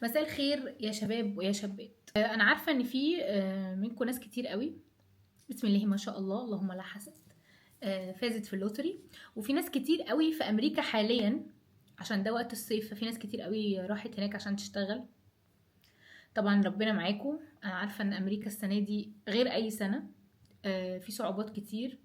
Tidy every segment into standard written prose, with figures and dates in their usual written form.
مساء الخير يا شباب ويا شابات. انا عارفه ان في منكم ناس كتير قوي، بسم الله ما شاء الله اللهم لا حسد، فازت في اللوتري. وفي ناس كتير قوي في امريكا حاليا عشان ده وقت الصيف، ففي ناس كتير قوي راحت هناك عشان تشتغل. طبعا ربنا معاكم. انا عارفه ان امريكا السنه دي غير اي سنه، في صعوبات كتير.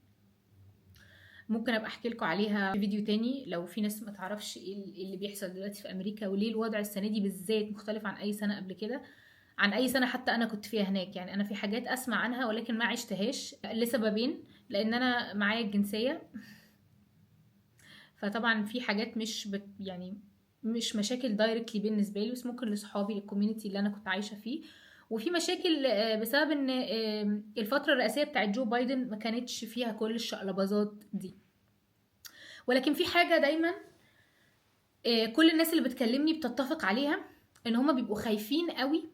ممكن ابقى احكي لكم عليها في فيديو تاني لو في ناس ما تعرفش إيه اللي بيحصل دلوقتي في امريكا، وليه الوضع السنه دي بالذات مختلف عن اي سنه قبل كده، عن اي سنه حتى انا كنت فيها هناك. يعني انا في حاجات اسمع عنها ولكن ما عشتهاش لسببين: لان انا معايا الجنسيه، فطبعا في حاجات يعني مش مشاكل دايركتلي بالنسبه لي، بس ممكن لصحابي للكوميونتي اللي انا كنت عايشه فيه. وفي مشاكل بسبب ان الفتره الرئاسيه بتاعت جو بايدن ما كانتش فيها كل الشقلباظات دي. ولكن في حاجه دايما كل الناس اللي بتكلمني بتتفق عليها، ان هما بيبقوا خايفين قوي،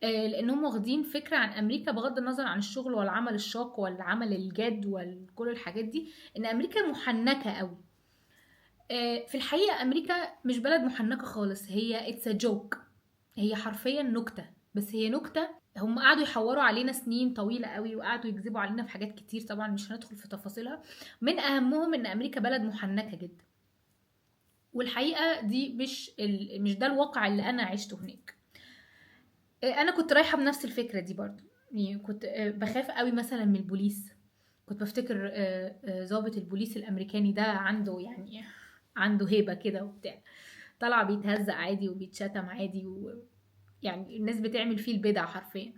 لانهم واخدين فكره عن امريكا بغض النظر عن الشغل والعمل الشاق والعمل الجاد وكل الحاجات دي، ان امريكا محنكه قوي. في الحقيقه امريكا مش بلد محنكه خالص، هي اتس جوك، هي حرفيا نكته. بس هي نكته، هم قعدوا يحوروا علينا سنين طويله قوي وقعدوا يكذبوا علينا في حاجات كتير، طبعا مش هندخل في تفاصيلها. من اهمهم ان امريكا بلد محنكه جدا، والحقيقه دي مش ده الواقع اللي انا عشته هناك. انا كنت رايحه بنفس الفكره دي برضو. يعني كنت بخاف قوي مثلا من البوليس. كنت بفتكر ضابط البوليس الامريكاني ده عنده يعني عنده هيبه كده وبتاع، طلع بيتهزق عادي وبيتشتم عادي، ويعني الناس بتعمل فيه البدع حرفيا.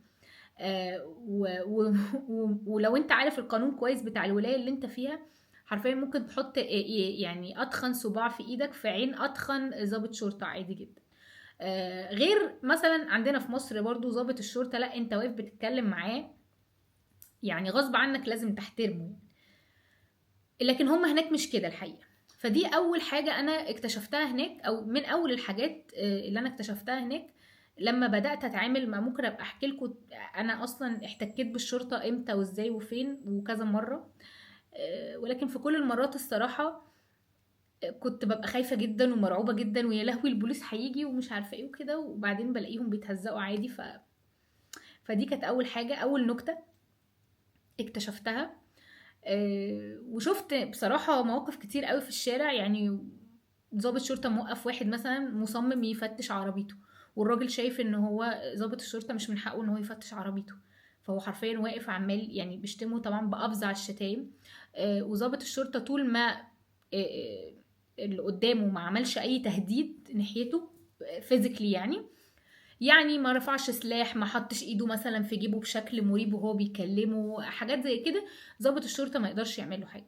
ولو انت عارف القانون كويس بتاع الولايه اللي انت فيها، حرفيا ممكن تحط يعني اتخن صباع في ايدك في عين اتخن ضابط شرطه عادي جدا. غير مثلا عندنا في مصر برضو ضابط الشرطة، لا انت واقف بتتكلم معاه يعني غصب عنك لازم تحترمه. لكن هم هناك مش كده الحقيقة. فدي اول حاجة انا اكتشفتها هناك، او من اول الحاجات اللي انا اكتشفتها هناك لما بدأت اتعامل مع. ممكن ابقى احكي لكم انا اصلا احتكيت بالشرطة امتى وازاي وفين وكذا مرة. ولكن في كل المرات الصراحة كنت ببقى خايفة جدا ومرعوبة جدا، ويا لهوي البوليس هيجي ومش عارفة ايه وكده، وبعدين بلاقيهم بيتهزقوا عادي. فدي كانت اول حاجه، اول نكته اكتشفتها. وشفت بصراحه مواقف كتير قوي في الشارع. يعني ضابط شرطه موقف واحد مثلا مصمم يفتش عربيته، والراجل شايف ان هو ضابط الشرطه مش من حقه ان هو يفتش عربيته، فهو حرفيا واقف عمال يعني بيشتمه طبعا بافظع الشتايم. وضابط الشرطه طول ما اللي قدامه ما عملش اي تهديد ناحيته فيزيكلي، يعني ما رفعش سلاح، ما حطش ايده مثلا في جيبه بشكل مريب وهو بيكلمه، حاجات زي كده، ضابط الشرطه ما يقدرش يعمل له حاجه.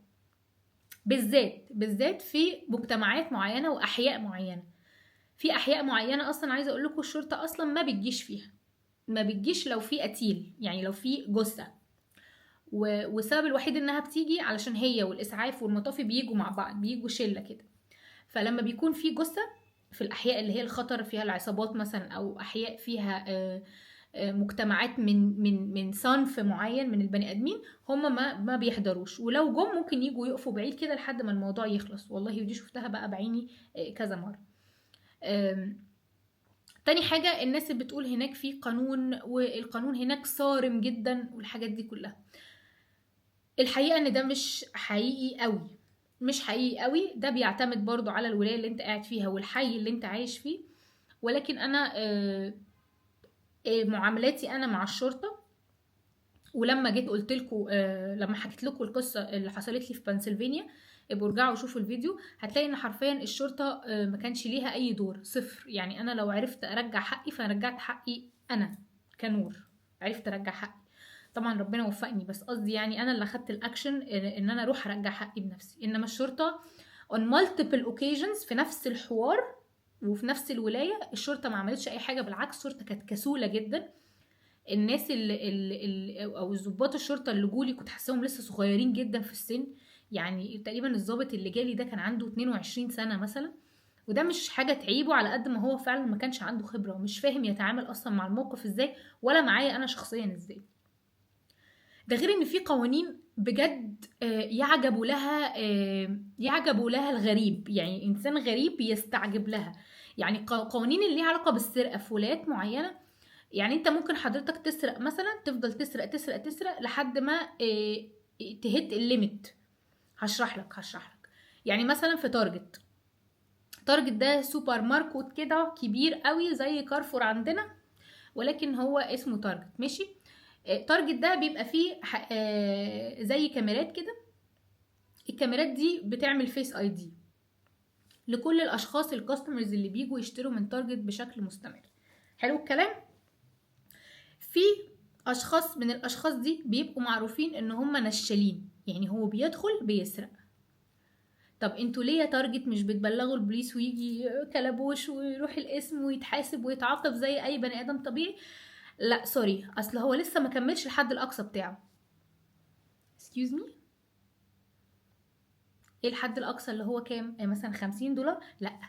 بالذات في مجتمعات معينه واحياء معينه. في احياء معينه اصلا عايزه اقول لكم الشرطه اصلا ما بتجيش فيها، ما بتجيش لو في قتيل، يعني لو في جثه. والسبب الوحيد انها بتيجي علشان هي والاسعاف والمطافي بيجوا مع بعض، بيجوا شله كده. فلما بيكون في جثه في الاحياء اللي هي الخطر فيها العصابات مثلا، او احياء فيها مجتمعات من صنف معين من البني ادمين، هم ما بيحضروش، ولو جم ممكن يجوا يقفوا بعيد كده لحد ما الموضوع يخلص. والله ودي شفتها بقى بعيني كذا مره. تاني حاجة، الناس اللي بتقول هناك في قانون والقانون هناك صارم جدا والحاجات دي كلها، الحقيقة ان ده مش حقيقي قوي. مش حقيقي قوي، ده بيعتمد برضو على الولاية اللي انت قاعد فيها والحي اللي انت عايش فيه. ولكن انا معاملاتي انا مع الشرطة، ولما جيت قلت لكم لما حكيت لكم القصه اللي حصلت لي في بنسلفانيا، ابقوا ارجعوا وشوفوا الفيديو، هتلاقي ان حرفيا الشرطه ما كانش ليها اي دور، صفر. يعني انا لو عرفت ارجع حقي فانا رجعت حقي، انا كنور عرفت ارجع حقي. طبعا ربنا وفقني، بس قصدي يعني انا اللي اخدت الاكشن ان انا اروح ارجع حقي بنفسي. انما الشرطه on multiple occasions في نفس الحوار وفي نفس الولايه الشرطه ما عملتش اي حاجه، بالعكس الشرطه كانت كسوله جدا. الناس اللي او الضباط الشرطه اللي جولي كنت حاساهم لسه صغيرين جدا في السن. يعني تقريبا الضابط اللي جالي ده كان عنده 22 سنه مثلا، وده مش حاجه تعيبه على قد ما هو فعلا ما كانش عنده خبره ومش فاهم يتعامل اصلا مع الموقف ازاي، ولا معايا انا شخصيا ازاي. ده غير ان في قوانين بجد يعجب لها الغريب، يعني انسان غريب يستعجب لها. يعني قوانين اللي ليها علاقه بالسرقه في ولايات معينه. يعني انت ممكن حضرتك تسرق مثلا، تفضل تسرق تسرق تسرق لحد ما تهت الليميت. هشرح لك. يعني مثلا في تارجت ده سوبر ماركت كده كبير قوي زي كارفور عندنا، ولكن هو اسمه تارجت، ماشي. تارجت ده بيبقى فيه زي كاميرات كده. الكاميرات دي بتعمل فيس اي دي لكل الاشخاص الكاستمرز اللي بيجوا يشتروا من تارجت بشكل مستمر. حلو الكلام. في اشخاص من الاشخاص دي بيبقوا معروفين ان هم نشالين، يعني هو بيدخل بيسرق. طب انتوا ليه يا تارجت مش بتبلغوا البوليس ويجي كلبوش ويروح القسم ويتحاسب ويتعاقب زي اي بني ادم طبيعي؟ لا سوري، اصل هو لسه ما كملش الحد الاقصى بتاعه. excuse me، ايه الحد الاقصى اللي هو كام؟ مثلا $50؟ لا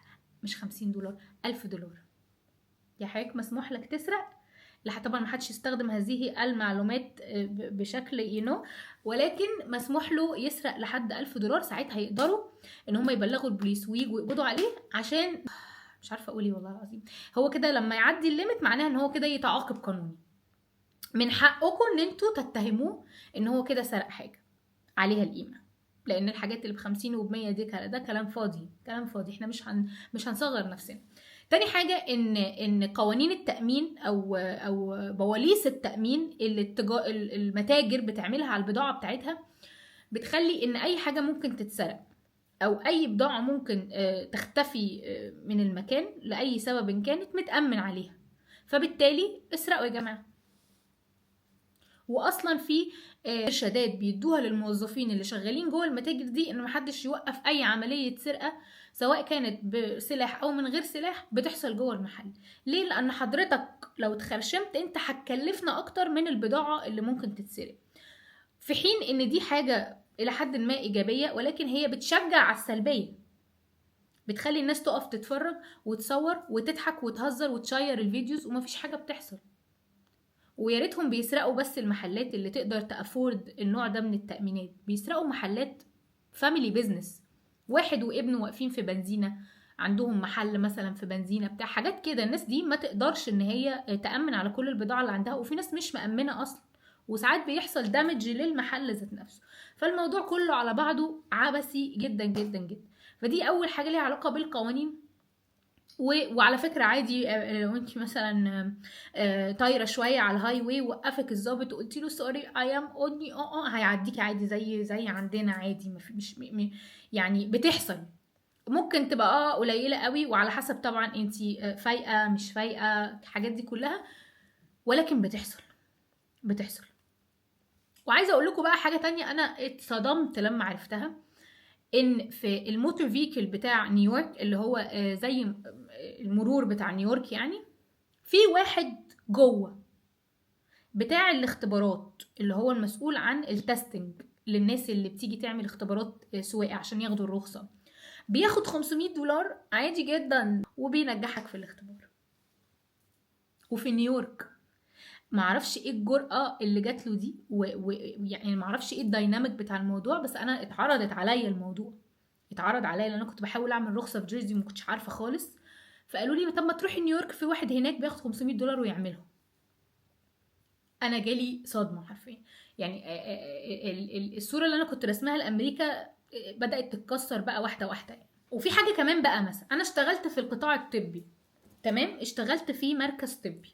مش $50، $1000. يا حضرتك مسموح لك تسرق. لا طبعا ما حدش يستخدم هذه المعلومات بشكل ولكن مسموح له يسرق لحد $1000. ساعتها يقدروا ان هم يبلغوا البوليس ويجوا يقبضوا عليه، عشان مش عارفه اقول ايه والله العظيم. هو كده لما يعدي الليميت معناها ان هو كده يتعاقب قانوني. من حقكم ان انتوا تتهموه ان هو كده سرق حاجه عليها القيمه، لان الحاجات اللي ب50 وب100 دي ده كلام فاضي، كلام فاضي. احنا مش هنصغر نفسنا. تاني حاجه ان قوانين التامين او بواليس التامين اللي المتاجر بتعملها على البضاعه بتاعتها بتخلي ان اي حاجه ممكن تتسرق او اي بضاعه ممكن تختفي من المكان لاي سبب كانت متامن عليها. فبالتالي اسرقوا يا جماعه. واصلا في ارشادات بيدوها للموظفين اللي شغالين جوه المتاجر دي ان محدش يوقف اي عمليه سرقه سواء كانت بسلاح او من غير سلاح بتحصل جوه المحل. ليه؟ لان حضرتك لو اتخرشمت انت هتكلفنا اكتر من البضاعه اللي ممكن تتسرق. في حين ان دي حاجه الى حد ما ايجابيه، ولكن هي بتشجع على السلبيه، بتخلي الناس تقف تتفرج وتصور وتضحك وتهزر وتشير الفيديوز ومفيش حاجه بتحصل. ويا ريتهم بيسرقوا بس المحلات اللي تقدر تأفورد النوع ده من التأمينات، بيسرقوا محلات فاميلي بيزنس، واحد وابنه واقفين في بنزينة، عندهم محل مثلا في بنزينة بتاع حاجات كده. الناس دي ما تقدرش ان هي تأمن على كل البضاعة اللي عندها، وفي ناس مش مأمنة اصلا، وساعات بيحصل دامج للمحل ذات نفسه. فالموضوع كله على بعضه عبثي جدا جدا جدا. فدي اول حاجة ليها علاقة بالقوانين. وعلى فكرة عادي لو انت مثلا طايرة شوية على الهاي واي وقفك الظابط وقلتي له سوري اي ام اوني هيعديكي عادي زي عندنا عادي. مش يعني بتحصل. ممكن تبقى قليلة قوي وعلى حسب طبعا انت فايقة مش فايقة الحاجات دي كلها، ولكن بتحصل. وعايزة اقول لكم بقى حاجة تانية انا اتصدمت لما عرفتها. ان في الموتور فيكل بتاع نيويورك اللي هو زي المرور بتاع نيويورك، يعني في واحد جوه بتاع الاختبارات اللي هو المسؤول عن التستنج للناس اللي بتيجي تعمل اختبارات سواقة عشان ياخدوا الرخصة. بياخد $500 عادي جدا وبينجحك في الاختبار. وفي نيويورك معرفش ايه الجرأة اللي جات له دي ويعني معرفش ايه الدايناميك بتاع الموضوع، بس انا اتعرض عليا لان انا كنت بحاول اعمل رخصة في جيرسي وما كنتش عارفة خالص. فقالوا لي طب ما تروحي نيويورك في واحد هناك بياخد $500 ويعملهم. انا جالي صدمة حرفيا. يعني الصورة اللي انا كنت رسمها لامريكا بدأت تتكسر بقى واحدة واحدة يعني. وفي حاجة كمان بقى، مثلا انا اشتغلت في القطاع الطبي، تمام، اشتغلت في مركز طبي.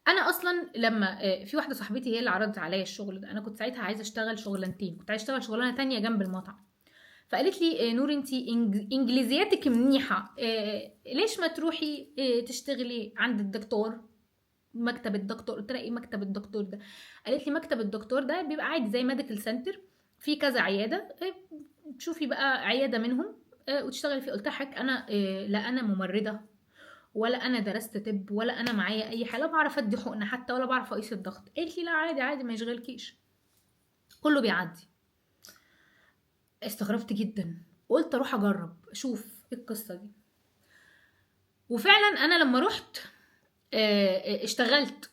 انا اصلا لما في واحده صاحبتي هي اللي عرضت عليا الشغل ده، انا كنت ساعتها عايزه اشتغل شغلانتين، كنت عايزه اشتغل شغلانه تانية جنب المطعم. فقالت لي نور انتي انجليزياتك منيحه، ليش ما تروحي تشتغلي عند الدكتور، مكتب الدكتور. قلت لها ايه مكتب الدكتور ده؟ قالت لي مكتب الدكتور ده بيبقى عادي زي ميديكال سنتر، في كذا عياده، تشوفي بقى عياده منهم وتشتغلي فيه. قلت لها انا لا انا ممرضه ولا انا درست طب ولا انا معايا اي حاجه، لا بعرف ادي حقنه حتى ولا بعرف اقيس الضغط. قالت لي لا عادي عادي ما يشغلكيش، كله بيعدي. استغربت جدا، قلت اروح اجرب اشوف ايه القصه دي. وفعلا انا لما رحت اشتغلت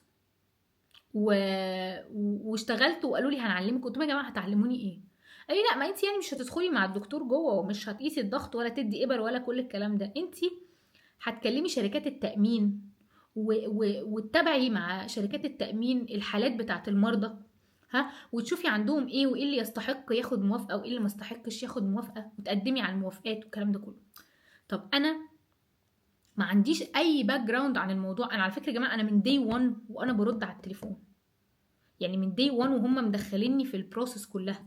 واشتغلت وقالوا لي هنعلمك. قلت لهم يا جماعه هتعلموني ايه؟ قال لي لا، ما انت يعني مش هتدخلي مع الدكتور جوه ومش هتقيسي الضغط ولا تدي ابر ولا كل الكلام ده، انت هتكلمي شركات التامين وتتابعي مع شركات التامين الحالات بتاعه المرضى، ها، وتشوفي عندهم ايه وايه اللي يستحق ياخد موافقه وايه اللي ما يستحقش ياخد موافقه، وتقدمي على الموافقات والكلام ده كله. طب انا ما عنديش اي باك جراوند عن الموضوع. انا على فكره يا جماعه انا من داي 1 وانا برد على التليفون، يعني من داي 1 وهم مدخليني في البروسيس كلها.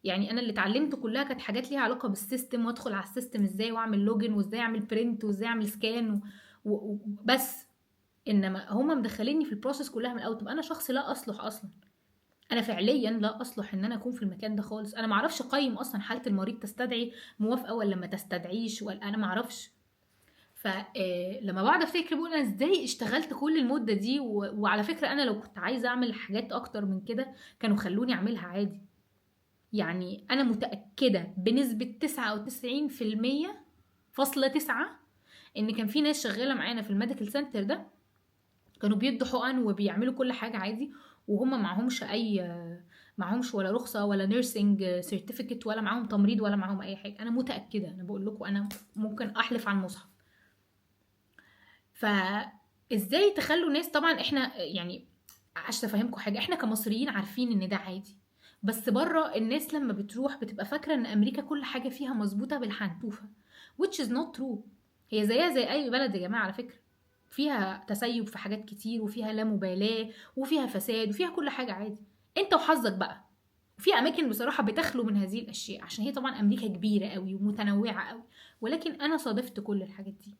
يعني انا اللي اتعلمته كلها كانت حاجات ليها علاقه بالسيستم، وادخل على السيستم ازاي واعمل لوجن وازاي اعمل برنت وازاي اعمل سكان بس. انما هم مدخليني في البروسيس كلها من الاول. طب انا شخص لا اصلح اصلا، انا فعليا لا اصلح ان انا اكون في المكان ده خالص. انا ما اعرفش اقيم اصلا حاله المريض تستدعي موافقه ولا ما تستدعيش، ولا انا ما اعرفش. فلما بقعد افتكر بقول انا ازاي اشتغلت كل المده دي وعلى فكره انا لو كنت عايزه اعمل حاجات اكتر من كده كانوا خلوني اعملها عادي. يعني انا متاكده بنسبه 99% فاصلة 9 ان كان في ناس شغاله معانا في الميديكال سنتر ده كانوا بيدوا حقن وبيعملوا كل حاجه عادي، وهم معهمش ولا رخصه ولا نيرسينج سيرتيفيكت ولا معاهم تمريض ولا معاهم اي حاجه. انا متاكده، انا بقول لكم انا ممكن احلف على المصحف. فازاي تخلوا ناس، طبعا احنا يعني عشان افهمكم حاجه، احنا كمصريين عارفين ان ده عادي، بس بره الناس لما بتروح بتبقى فاكره ان امريكا كل حاجه فيها مظبوطه بالحنتوفه، which is not true. هي زيها زي اي بلد يا جماعه على فكره، فيها تسيب في حاجات كتير وفيها لا مبالاه وفيها فساد وفيها كل حاجه عادي، انت وحظك بقى. في اماكن بصراحه بتخلو من هذه الاشياء عشان هي طبعا امريكا كبيره قوي ومتنوعه قوي، ولكن انا صادفت كل الحاجات دي.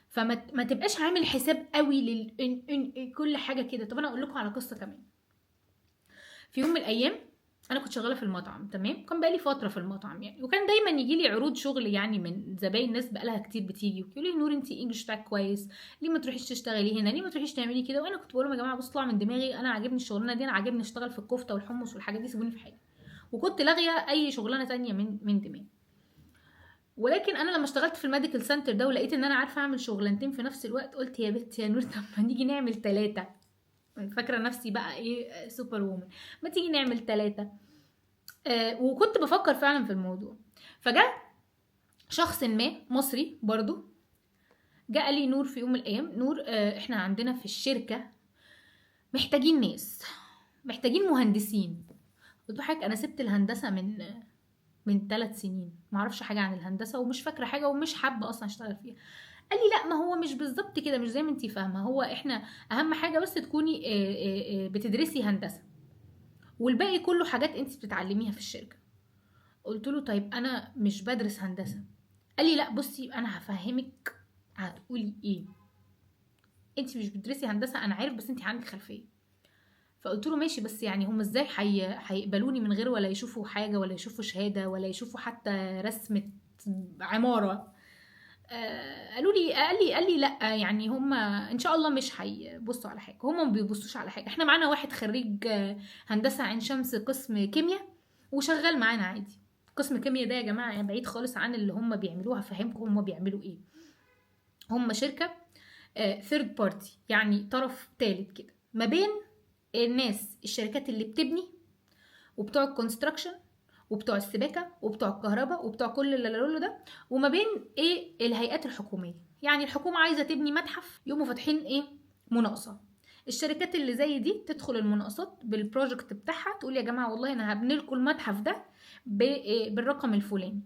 فما تبقاش عامل حساب قوي كل حاجه كده. طب انا اقول لكم على قصه كمان. في يوم من الايام انا كنت شغاله في المطعم، تمام، كان بقالي فتره في المطعم يعني، وكان دايما يجي لي عروض شغل يعني من زباين ناس بقالها كتير بتيجي ويقولوا لي نور انت انجلش بتاعك كويس، ليه ما تروحيش تشتغلي هنا، ليه ما تروحيش تعملي كده. وانا كنت بقول لهم يا جماعه بصوا طلع من دماغي، انا عاجبني الشغلانه دي، انا عاجبني اشتغل في الكفته والحمص والحاجات دي، سيبوني في حالي. وكنت لاغيه اي شغلانه تانية من دماغي. ولكن انا لما اشتغلت في الميديكال سنتر ده ولقيت ان انا عارفه اعمل شغلانتين في نفس الوقت، قلت يا بنت يا نور طب ما نيجي نعمل 3. فاكره نفسي بقى ايه سوبر وومن، ما تيجي نعمل 3. وكنت بفكر فعلا في الموضوع. فجاء شخص ما مصري برضو جاء قال لي نور في يوم من الايام، نور احنا عندنا في الشركه محتاجين ناس، محتاجين مهندسين. قلت له حضرتك انا سبت الهندسه من 3 سنين، معرفش حاجه عن الهندسه ومش فاكره حاجه ومش حابه اصلا اشتغل فيها. قال لي لا ما هو مش بالظبط كده، مش زي ما انتي فاهمه، هو احنا اهم حاجه بس تكوني بتدرسي هندسه والباقي كله حاجات انتي بتتعلميها في الشركه. قلت له طيب انا مش بدرس هندسه. قال لي لا بصي انا هفهمك هتقولي ايه، انتي مش بتدرسي هندسه انا عارف بس انتي عندك خلفيه. فقلت له ماشي، بس يعني هم ازاي هيقبلوني من غير ولا يشوفوا حاجه ولا يشوفوا شهاده ولا يشوفوا حتى رسمه عماره. قال لي لا يعني هم ان شاء الله مش هيبصوا على حاجه، هم ما بيبصوش على حاجه، احنا معانا واحد خريج هندسه عين شمس قسم كيمياء وشغال معانا عادي. قسم كيمياء ده يا جماعه يعني بعيد خالص عن اللي هم بيعملوه، هفهمكم هم بيعملوا ايه. هم شركه ثيرد بارتي، يعني طرف ثالث كده ما بين الناس الشركات اللي بتبني وبتوع الكونستراكشن وبتوع السباكه وبتوع الكهرباء وبتوع كل اللي ده، وما بين ايه الهيئات الحكوميه. يعني الحكومه عايزه تبني متحف يقوموا فاتحين ايه مناقصه، الشركات اللي زي دي تدخل المناقصات بالبروجكت بتاعها تقول يا جماعه والله انا هبني لكم المتحف ده بالرقم الفلاني.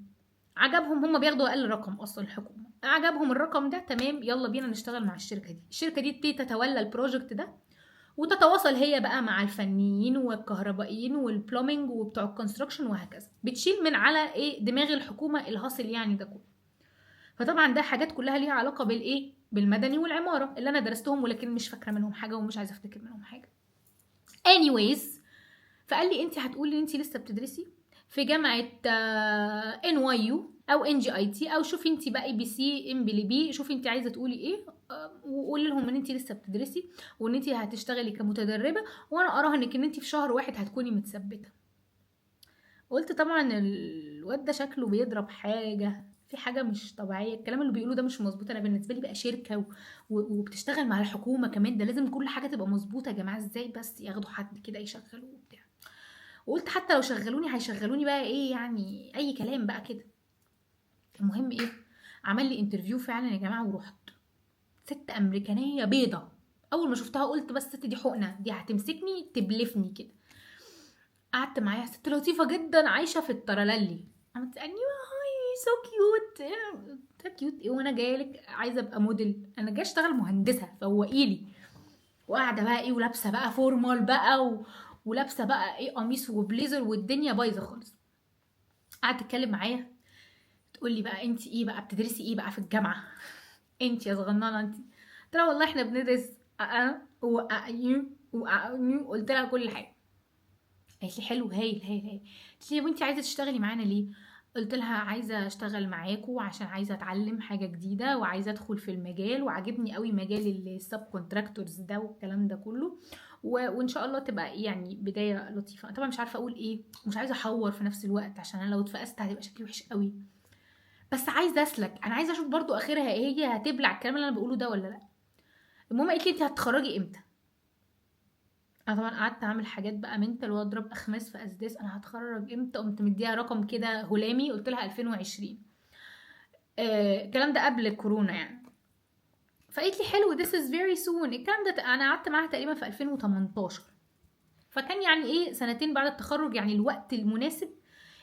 عجبهم، هم بياخدوا اقل رقم اصلا الحكومه، عجبهم الرقم ده تمام يلا بينا نشتغل مع الشركه دي. الشركه دي تبتدي تتولى البروجكت ده وتتواصل هي بقى مع الفنيين والكهربائيين والبلومينج وبتوع الكونستراكشن وهكذا، بتشيل من على ايه دماغ الحكومه الهاصل يعني ده كله. فطبعا ده حاجات كلها ليها علاقه بالايه بالمدني والعماره اللي انا درستهم ولكن مش فاكره منهم حاجه ومش عايزه افتكر منهم حاجه. anyways فقال لي انت هتقولي ان انت لسه بتدرسي في جامعه ان واي يو او ان جي اي تي، او شوفي انت بقى بي سي ام بي بي، شوفي انت عايزه تقولي ايه وقولي لهم ان انت لسه بتدرسي وان انت هتشتغلي كمتدربه، وانا اراها انك ان انت في شهر واحد هتكوني متثبته. قلت طبعا الواد ده شكله بيضرب حاجه، في حاجه مش طبيعيه، الكلام اللي بيقوله ده مش مظبوط. انا بالنسبه لي بقى شركه وبتشتغل مع الحكومه كمان، ده لازم كل حاجه تبقى مظبوطه يا جماعه، ازاي بس ياخدوا حد كده يشغلوه وبتاع. وقلت حتى لو شغلوني هيشغلوني بقى ايه يعني، اي كلام بقى كده. المهم ايه، عمل لي انترفيو فعلا يا جماعه، ورحت. ست امريكانيه بيضه، اول ما شفتها قلت بس الست دي حقنه، دي هتمسكني تبلفني كده. قعدت معاها، ست لطيفه جدا عايشه في الترللي. قامت تسالني هاي سو كيوت. سو كيوت ايه وانا جايه لك عايزه ابقى موديل؟ انا جايه اشتغل مهندسه فوقيلي. وقاعده بقى ايه، ولابسه بقى فورمال بقى ولابسه بقى ايه قميص وبليزر، والدنيا بايظه خالص. قعدت تتكلم معايا، تقول لي بقى انت ايه بقى بتدرسي ايه بقى في الجامعه؟ انت يا صغننه انت. قلت لها والله احنا بندرس قلت لها كل حاجه. قالت لي حلو، هايل هايل هايل. قلت لي وانت عايزه تشتغلي معانا ليه؟ قلت لها عايزه اشتغل معاكم عشان عايزه اتعلم حاجه جديده، وعايزه ادخل في المجال، وعاجبني قوي مجال السب كونتراكتورز ده والكلام ده كله، وان شاء الله تبقى يعني بدايه لطيفه. طبعا مش عارفه اقول ايه، ومش عايزه احور في نفس الوقت عشان انا لو اتفقست هتبقى شكلي وحش قوي. بس عايزه اسلك، انا عايزه اشوف برضو اخرها ايه، هي هتبلع الكلام اللي انا بقوله ده ولا لا. المهم قالت لي انت هتتخرجي امتى؟ انا طبعا قعدت اعمل حاجات بقى منتال واضرب اخماس في اسداس، انا هتخرج امتى؟ قمت مديها رقم كده هلامي، قلت لها 2020. الكلام ده قبل الكورونا يعني. فقالت لي حلو this is very soon. الكلام ده انا قعدت معاها تقريبا في 2018، فكان يعني ايه سنتين بعد التخرج، يعني الوقت المناسب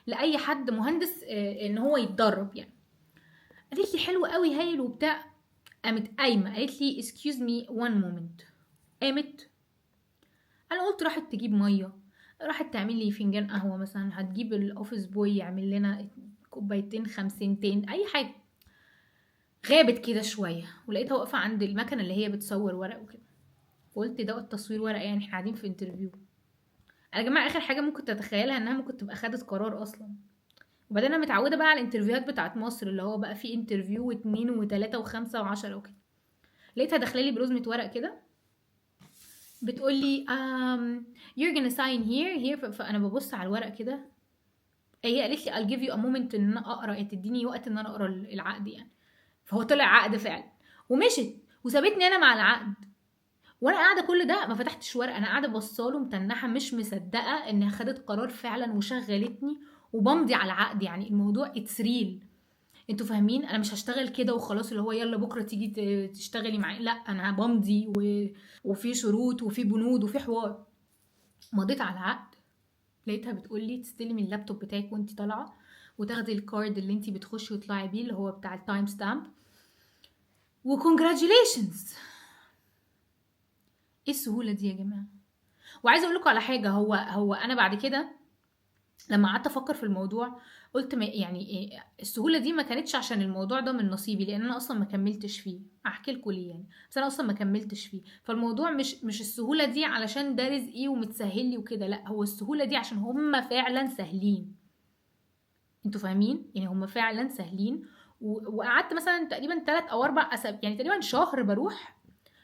لاي حد مهندس ان هو يتدرب يعني. قالت لي حلو قوي هايل وبتاع. قامت قايمه قالت لي excuse me one moment. قامت، انا قلت راحت تجيب ميه، راحت تعمل لي فنجان قهوه مثلا، هتجيب الاوفيس بوي يعمل لنا كوبايتين خمسينتين اي حاجه. غابت كده شويه، ولقيتها واقفه عند المكنه اللي هي بتصور ورق وكده. قلت ده التصوير ورق يعني، احنا قاعدين في انترفيو. انا يا جماعه اخر حاجه ممكن تتخيلها انها ممكن تبقى خدت قرار اصلا. وبعدين انا متعوده بقى على الانترفيوهات بتاعت مصر، اللي هو بقى فيه انترفيو واتنين وتلاته وخمسه وعشره وكده. لقيتها داخله لي برزمه ورق كده، بتقول لي you're gonna sign here. فانا ببص على الورق كده. هي قالت لي I'll give you a moment ان انا اقرا، يعني تديني وقت ان انا اقرا العقد يعني. فهو طلع عقد فعلا، ومشت وسابتني انا مع العقد. وانا قاعده كل ده ما فتحتش ورق، انا قاعده بصاله متنحه مش مصدقه انها خدت قرار فعلا وشغلتني، وبمضي على العقد. يعني الموضوع اتس ريل. انتوا فاهمين؟ انا مش هشتغل كده وخلاص اللي هو يلا بكره تيجي تشتغلي معايا، لا انا بمضي وفي شروط وفي بنود وفي حوار. مضيت على العقد. لقيتها بتقول لي تستلمي اللابتوب بتاعك وانت طالعه، وتاخدي الكارد اللي انت بتخشي وتطلعي بيه اللي هو بتاع التايم ستامب، وكونجراتيوليشنز. ايه السهوله دي يا جماعه؟ وعايزه اقول لكم على حاجه، هو انا بعد كده لما قعدت افكر في الموضوع قلت ما يعني إيه السهوله دي؟ ما كانتش عشان الموضوع ده من نصيبي، لان انا اصلا ما كملتش فيه. احكي لكم ليه يعني، بس انا اصلا ما كملتش فيه. فالموضوع مش السهوله دي علشان ده رزقي ومتسهل لي وكده، لا هو السهوله دي عشان هم فعلا سهلين. انتوا فاهمين؟ يعني هم فعلا سهلين. وقعدت مثلا تقريبا 3 أو 4 اسابيع، يعني تقريبا شهر بروح،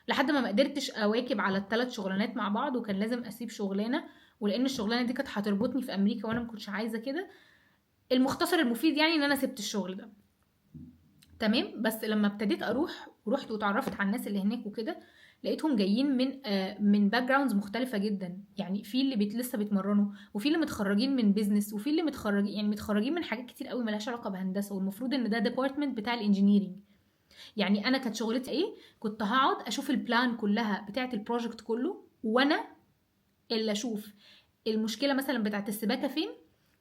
لحد ما قدرتش اواكب على ال3 شغلانات مع بعض، وكان لازم اسيب شغلانه، ولان الشغلانه دي كانت هتربطني في امريكا وانا ما كنتش عايزه كده. المختصر المفيد يعني ان انا سبت الشغل ده. تمام. بس لما ابتديت اروح ورحت وتعرفت على الناس اللي هناك وكده، لقيتهم جايين من باك جراوندز مختلفه جدا. يعني في اللي لسه بيتمرنوا، وفي اللي متخرجين من بيزنس، وفي اللي متخرجين يعني متخرجين من حاجات كتير قوي ملهاش علاقه بهندسه، والمفروض ان ده ديبارتمنت بتاع الانجينيرنج. يعني انا كانت شغلتي ايه؟ كنت هقعد اشوف البلان كلها بتاعه البروجكت كله، وانا اللي اشوف المشكله مثلا بتاعه السباكه فين،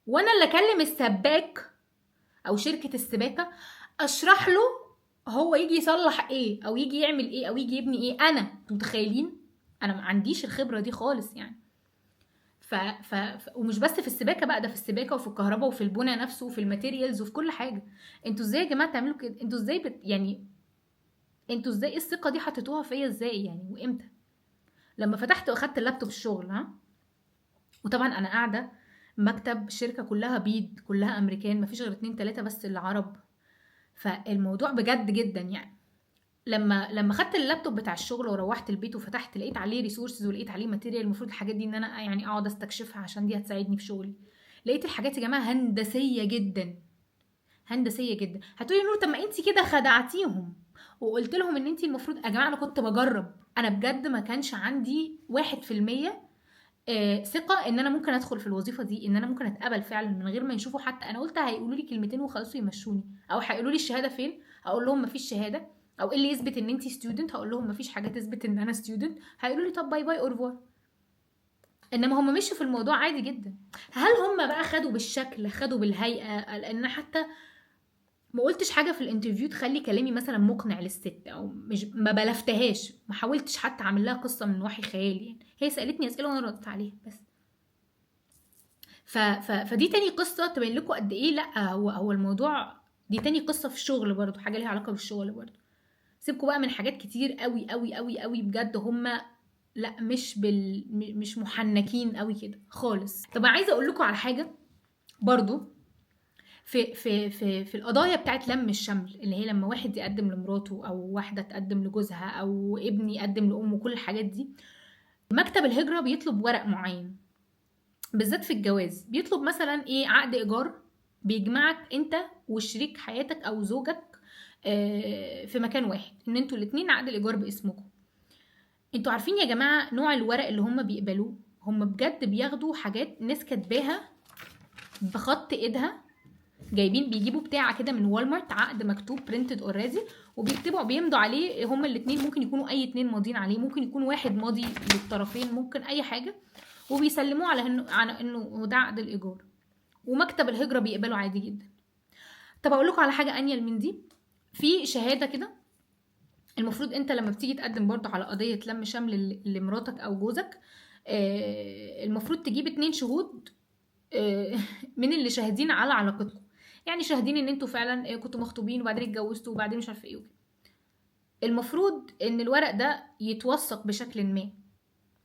وانا اللي اكلم السباك او شركه السباكه اشرح له هو يجي يصلح ايه او يجي يعمل ايه او يجي يبني ايه. انا متخيلين؟ انا ما عنديش الخبره دي خالص يعني. ومش بس في السباكه بقى، ده في السباكه وفي الكهرباء وفي البنى نفسه وفي الماتيريالز وفي كل حاجه. انتوا ازاي يا جماعه تعملوا كده؟ انتوا ازاي يعني انتوا ازاي الثقه دي حطيتوها فيا ازاي يعني؟ وامتى؟ لما فتحت واخدت اللابتوب الشغل، ها، وطبعا انا قاعده مكتب الشركه كلها بيض، كلها امريكان، مفيش غير 2 3 بس اللي عرب. فالموضوع بجد جدا يعني. لما خدت اللابتوب بتاع الشغل وروحت البيت وفتحت، لقيت عليه ريسورسز ولقيت عليه ماتيريال، المفروض الحاجات دي ان انا يعني اقعد استكشفها عشان دي هتساعدني في شغلي. لقيت الحاجات يا جماعه هندسيه جدا، هندسيه جدا. هتقولي نور طب ما انت كده خدعتيهم وقلت لهم ان انت المفروض. يا جماعه انا كنت بجرب، انا بجد ما كانش عندي 1% ثقه ان انا ممكن ادخل في الوظيفه دي، ان انا ممكن اتقبل فعلا من غير ما يشوفوا حتى. انا قلت هيقولوا لي كلمتين وخلاص ويمشوني، او هيقولوا لي الشهاده فين، اقول لهم مفيش شهاده، او ايه اللي يثبت ان انتي ستودنت، هقول لهم مفيش حاجه تثبت ان انا ستودنت، هيقولوا لي طب باي باي اورفوار. انما هم مشوا في الموضوع عادي جدا. هل هم بقى خدوا بالشكل، خدوا بالهيئه؟ لان حتى ما قلتش حاجه في الانترفيو تخلي كلامي مثلا مقنع للست، او مش ما بلفتهاش، ما حاولتش حتى اعمل لها قصه من وحي خيالي يعني. هي سالتني اسئله وانا ردت عليها بس. فدي تاني قصه تبين لكم قد ايه لا، هو الموضوع دي تاني قصه في الشغل برضو، حاجه ليها علاقه بالشغل برضو. سيبكم بقى من حاجات كتير قوي قوي قوي قوي بجد، هم لا مش محنكين قوي كده خالص. طب انا عايزه اقول لكم على حاجه برضو، في القضايا بتاعت لم الشمل، اللي هي لما واحد يقدم لمراته، او واحده تقدم لجوزها، او ابن يقدم لامه، كل الحاجات دي مكتب الهجره بيطلب ورق معين، بالذات في الجواز. بيطلب مثلا ايه؟ عقد ايجار بيجمعك انت وشريك حياتك او زوجك في مكان واحد، ان انتوا الاتنين عقد الايجار باسمكم. انتوا عارفين يا جماعه نوع الورق اللي هم بيقبلوه؟ هم بجد بياخدوا حاجات ناس كاتباها بخط ايدها، جايبين بيجيبوا بتاعه كده من والمارت، عقد مكتوب برينتد اوريدي، وبيكتبوا بيمضوا عليه هما الاثنين. ممكن يكونوا اي اتنين ماضيين عليه، ممكن يكون واحد ماضي للطرفين، ممكن اي حاجه، وبيسلموه على انه ده عقد الايجار. ومكتب الهجره بيقبله عادي جدا. طب اقول لكم على حاجه انيل من دي. في شهاده كده المفروض انت لما بتيجي تقدم برضه على قضيه لم شمل لمراتك او جوزك، المفروض تجيب 2 شهود من اللي شاهدين على علاقتكم، يعني شاهدين ان انتوا فعلا كنتوا مخطوبين وبعدين اتجوزتوا وبعدين مش عارفه ايه وكده. المفروض ان الورق ده يتوثق بشكل ما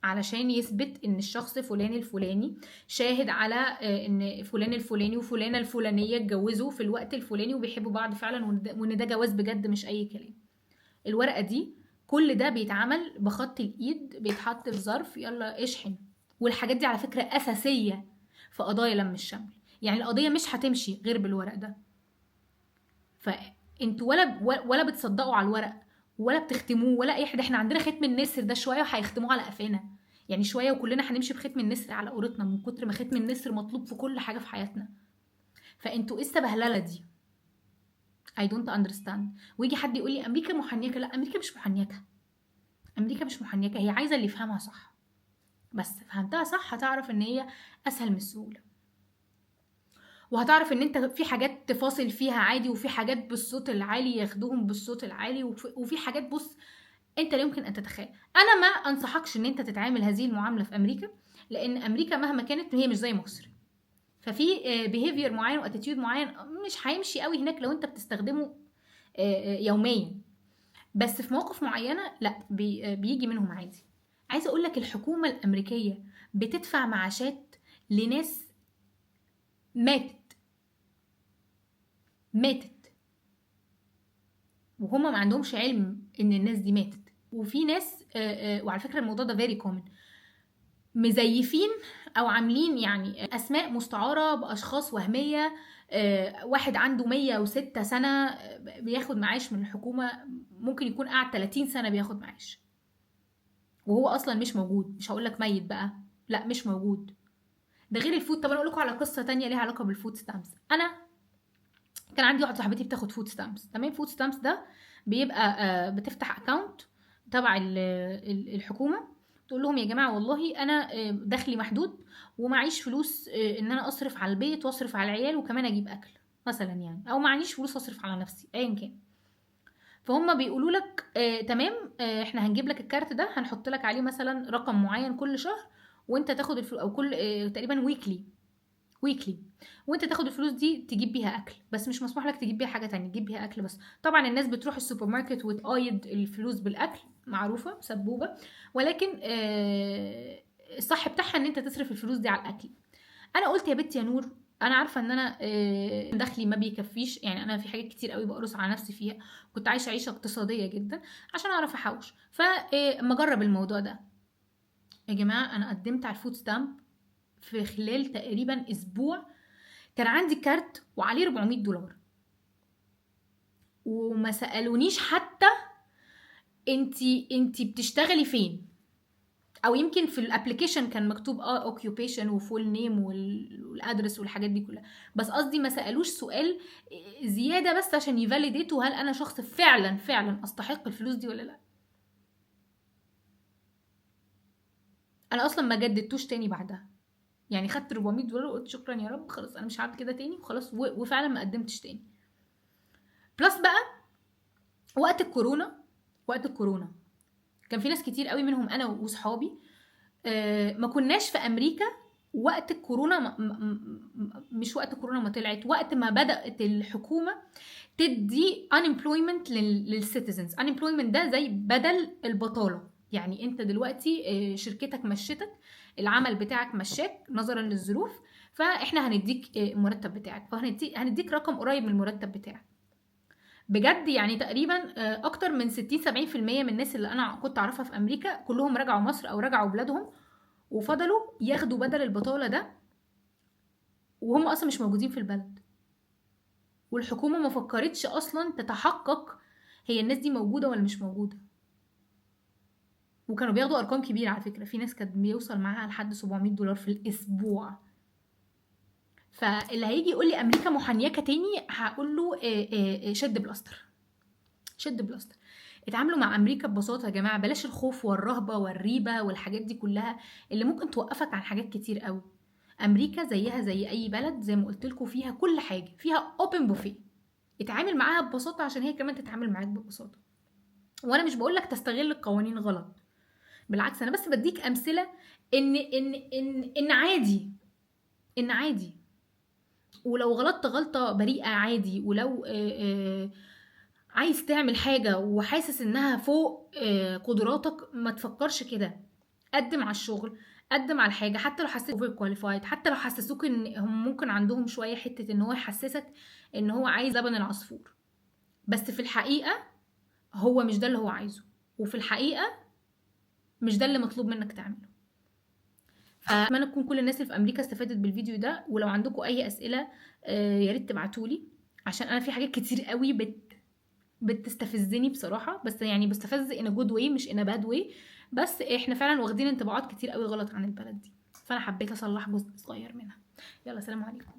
علشان يثبت ان الشخص فلان الفلاني شاهد على ان فلان الفلاني وفلانه الفلانيه اتجوزوا في الوقت الفلاني وبيحبوا بعض فعلا، وان ده جواز بجد مش اي كلام. الورقه دي كل ده بيتعمل بخط الايد، بيتحط في ظرف، يلا اشحن. والحاجات دي على فكره اساسيه في قضايا لم الشمل، يعني القضيه مش هتمشي غير بالورق ده. فانتوا ولا بتصدقوا على الورق، ولا بتختموه، ولا اي حاجه. احنا عندنا ختم النسر ده شويه وهيختموه على قفانا، يعني شويه وكلنا هنمشي بختم النسر على قورتنا من كتر ما ختم النسر مطلوب في كل حاجه في حياتنا. فانتوا ايه السبهلله دي؟ I don't understand. ويجي حد يقول لي امريكا محنيكه. لا، امريكا مش محنيكه. امريكا مش محنيكه، هي عايزه اللي يفهمها صح. بس فهمتها صح هتعرف ان هي اسهل من السهوله، وهتعرف ان انت في حاجات تفاصل فيها عادي، وفي حاجات بالصوت العالي ياخدوهم بالصوت العالي، وفي حاجات بص انت لا يمكن ان تتخيل. انا ما انصحكش ان انت تتعامل هذه المعامله في امريكا، لان امريكا مهما كانت هي مش زي مصر. ففي بيهيفير معين واتيتيود معين مش هيمشي قوي هناك لو انت بتستخدمه يوميا. بس في مواقف معينه لا، بيجي منهم عادي. عايزه اقول لك الحكومه الامريكيه بتدفع معاشات لناس ماتت وهما ما عندهمش علم ان الناس دي ماتت. وفي ناس وعلى فكره الموضوع ده فيري كومن، مزيفين او عاملين يعني اسماء مستعاره باشخاص وهميه. واحد عنده 106 سنه بياخد معاش من الحكومه، ممكن يكون قاعد 30 سنه بياخد معاش وهو اصلا مش موجود. مش هقول لك ميت بقى، لا مش موجود. ده غير الفود. طب انا اقول لكم على قصه تانية ليها علاقه بالفود ستامبس. انا كان عندي واحده صاحبتي بتاخد فود ستامبس. تمام، فود ستامبس ده بيبقى بتفتح اكاونت تبع الحكومه، تقول لهم يا جماعه والله انا دخلي محدود ومعيش فلوس ان انا اصرف على البيت واصرف على العيال وكمان اجيب اكل مثلا يعني، او معيش فلوس اصرف على نفسي ايا كان. فهم بيقولوا لك تمام، احنا هنجيب لك الكارت ده، هنحط لك عليه مثلا رقم معين كل شهر، وانت تاخد الفلوس، او كل تقريبا ويكلي، وانت تاخد الفلوس دي تجيب بيها اكل. بس مش مسموح لك تجيب بيها حاجه تانية، تجيب بيها اكل بس. طبعا الناس بتروح السوبر ماركت وتقايد الفلوس بالاكل، معروفه سبوبه، ولكن الصح بتاعها ان انت تصرف الفلوس دي على الاكل. انا قلت يا بنتي يا نور، انا عارفه ان انا دخلي ما بيكفيش، يعني انا في حاجات كتير قوي بقرص على نفسي فيها، كنت عايشه عيشه اقتصاديه جدا عشان اعرف احوش، فما اجرب الموضوع ده. يا جماعه انا قدمت على الفود ستامب في خلال تقريبا اسبوع، كان عندي كارت وعليه $400 وما سالونيش حتى انتي بتشتغلي فين. او يمكن في الابلكيشن كان مكتوب اوكيوبيشن وفول نيم والادرس والحاجات دي كلها، بس قصدي ما سالوش سؤال زياده بس عشان يفاليديتوا هل انا شخص فعلا فعلا استحق الفلوس دي ولا لا. انا اصلا ما جددتوش تاني بعدها، يعني خدت $400 وقلت شكرا يا رب خلاص انا مش هعمل كده تاني وخلاص، وفعلا ما قدمتش تاني. بلس بقى وقت الكورونا كان في ناس كتير قوي منهم انا وصحابي ما كناش في امريكا وقت الكورونا، مش وقت الكورونا ما طلعت، وقت ما بدأت الحكومة تدي unemployment للcitizens. unemployment ده زي بدل البطالة، يعني انت دلوقتي شركتك مشتك، العمل بتاعك مشاك نظرا للظروف، فاحنا هنديك المرتب بتاعك، هنديك رقم قريب من المرتب بتاعك. بجد يعني تقريبا اكتر من 60-70% من الناس اللي انا كنت اعرفها في امريكا كلهم رجعوا مصر او رجعوا بلادهم وفضلوا ياخدوا بدل البطالة ده وهم اصلا مش موجودين في البلد، والحكومة ما فكرتش اصلا تتحقق هي الناس دي موجودة ولا مش موجودة. وكانوا بياخدوا ارقام كبيرة على فكرة، في ناس كانت بيوصل معاها لحد $700 في الاسبوع. فاللي هيجي يقول لي امريكا محنيكة تاني هقول له شد بلاستر، شد بلاستر. اتعاملوا مع امريكا ببساطه يا جماعه، بلاش الخوف والرهبه والريبه والحاجات دي كلها اللي ممكن توقفك عن حاجات كتير قوي. امريكا زيها زي اي بلد، زي ما قلت لكم فيها كل حاجه، فيها اوبن بوفيه. اتعامل معاها ببساطه عشان هي كمان تتعامل معاك ببساطه. وانا مش بقول لك تستغل القوانين غلط، بالعكس انا بس بديك امثله ان عادي، ان عادي، ولو غلطت غلطه بريئه عادي، ولو عايز تعمل حاجة وحاسس انها فوق قدراتك ما تفكرش كده، قدم على الشغل، قدم على الحاجة حتى لو حسيت اوفر كواليفايد، حتى لو حسسوك ان هم ممكن عندهم شوية حتة ان هو يحسسك ان هو عايز لبن العصفور، بس في الحقيقة هو مش ده اللي هو عايزه، وفي الحقيقة مش ده اللي مطلوب منك تعمله. فأتمنى تكون كل الناس اللي في أمريكا استفادت بالفيديو ده، ولو عندكم أي أسئلة يا ريت تبعتولي، عشان أنا في حاجات كتير قوي بتستفزني بصراحة، بس يعني بستفز in a good way مش in a bad way، بس احنا فعلا واخدين انطباعات كتير قوي غلط عن البلد دي، فانا حبيت اصلح جزء صغير منها. يلا سلام عليكم.